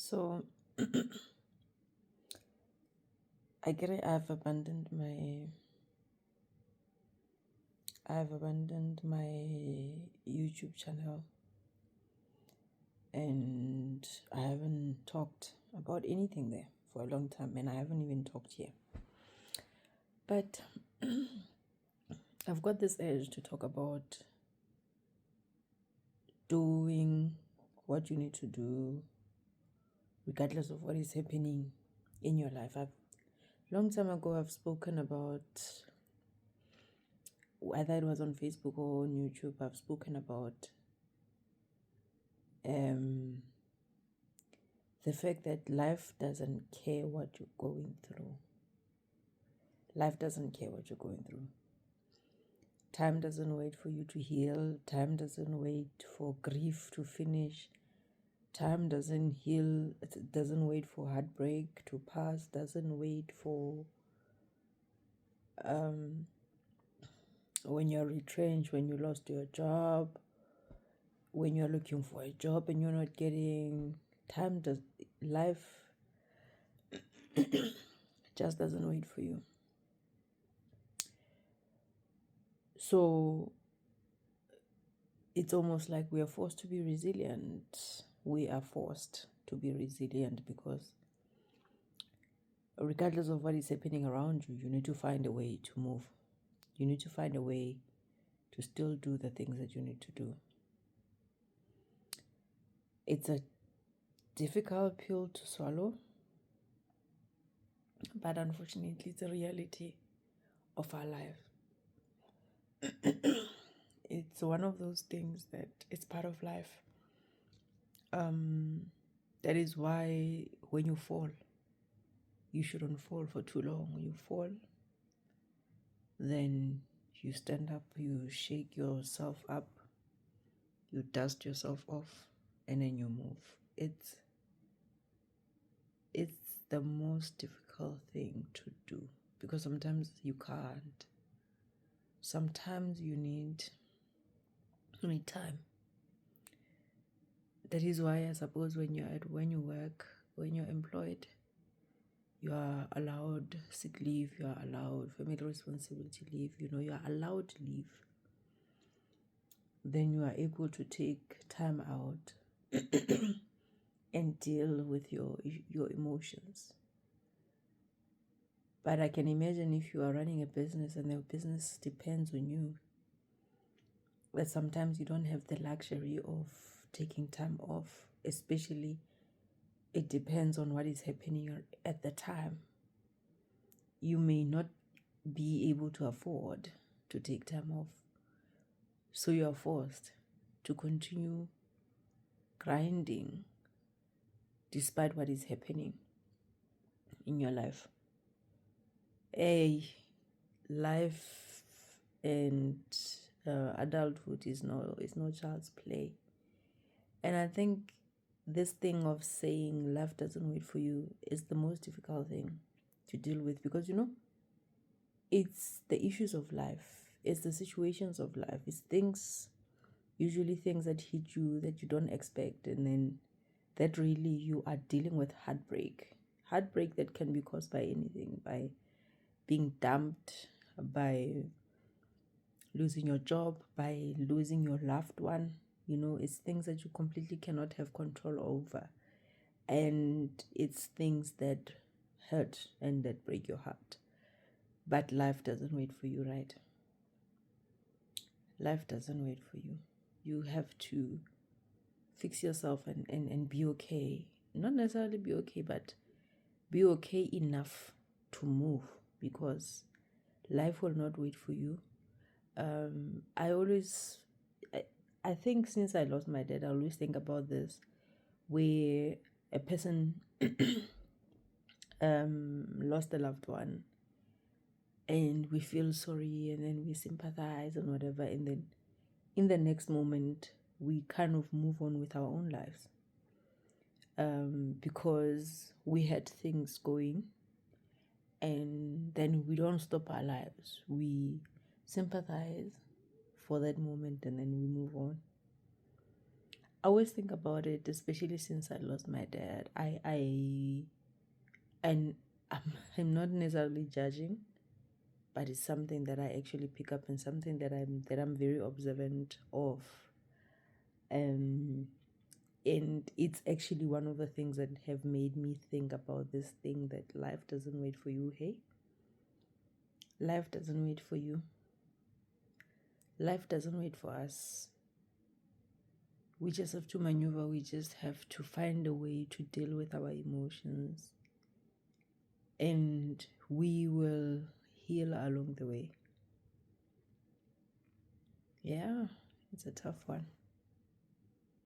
So I get it. I've abandoned my YouTube channel, and I haven't talked about anything there for a long time, and I haven't even talked here. But I've got this urge to talk about doing what you need to do regardless of what is happening in your life. Long time ago I've spoken about, whether it was on Facebook or on YouTube, I've spoken about the fact that life doesn't care what you're going through. Life doesn't care what you're going through. Time doesn't wait for you to heal. Time doesn't wait for grief to finish. Time doesn't heal. It doesn't wait for heartbreak to pass. Doesn't wait for when you're retrenched, when you lost your job, when you're looking for a job and you're not getting. Life just doesn't wait for you. So it's almost like we are forced to be resilient. We are forced to be resilient because regardless of what is happening around you, you need to find a way to move. You need to find a way to still do the things that you need to do. It's a difficult pill to swallow, but unfortunately it's a reality of our life. It's one of those things that it's part of life. That is why when you fall, you shouldn't fall for too long. You fall, then you stand up, you shake yourself up, you dust yourself off, and then you move. It's the most difficult thing to do because sometimes you can't. Sometimes you need time. That is why I suppose when you work, when you're employed, you are allowed sick leave, you are allowed family responsibility leave, you are allowed leave. Then you are able to take time out and deal with your emotions. But I can imagine if you are running a business and the business depends on you, that sometimes you don't have the luxury of taking time off, especially it depends on what is happening at the time. You may not be able to afford to take time off, so you are forced to continue grinding despite what is happening in your life. Life and adulthood is no child's play. And I think this thing of saying life doesn't wait for you is the most difficult thing to deal with because it's the issues of life, it's the situations of life, it's usually things that hit you that you don't expect, and then that really you are dealing with heartbreak that can be caused by anything, by being dumped, by losing your job, by losing your loved one. It's things that you completely cannot have control over, and it's things that hurt and that break your heart. But life doesn't wait for you, right? Life doesn't wait for you. You have to fix yourself and be okay. Not necessarily be okay, but be okay enough to move, because life will not wait for you. I think since I lost my dad, I always think about this, where a person lost a loved one, and we feel sorry, and then we sympathize and whatever, and then in the next moment we kind of move on with our own lives, because we had things going, and then we don't stop our lives. We sympathize for that moment and then we move on. I always think about it, especially since I lost my dad. And I'm not necessarily judging, but it's something that I actually pick up and something that I'm very observant of. Um, and it's actually one of the things that have made me think about this thing that life doesn't wait for you. Hey, life doesn't wait for you. Life doesn't wait for us. We just have to maneuver. We just have to find a way to deal with our emotions, and we will heal along the way. Yeah, it's a tough one.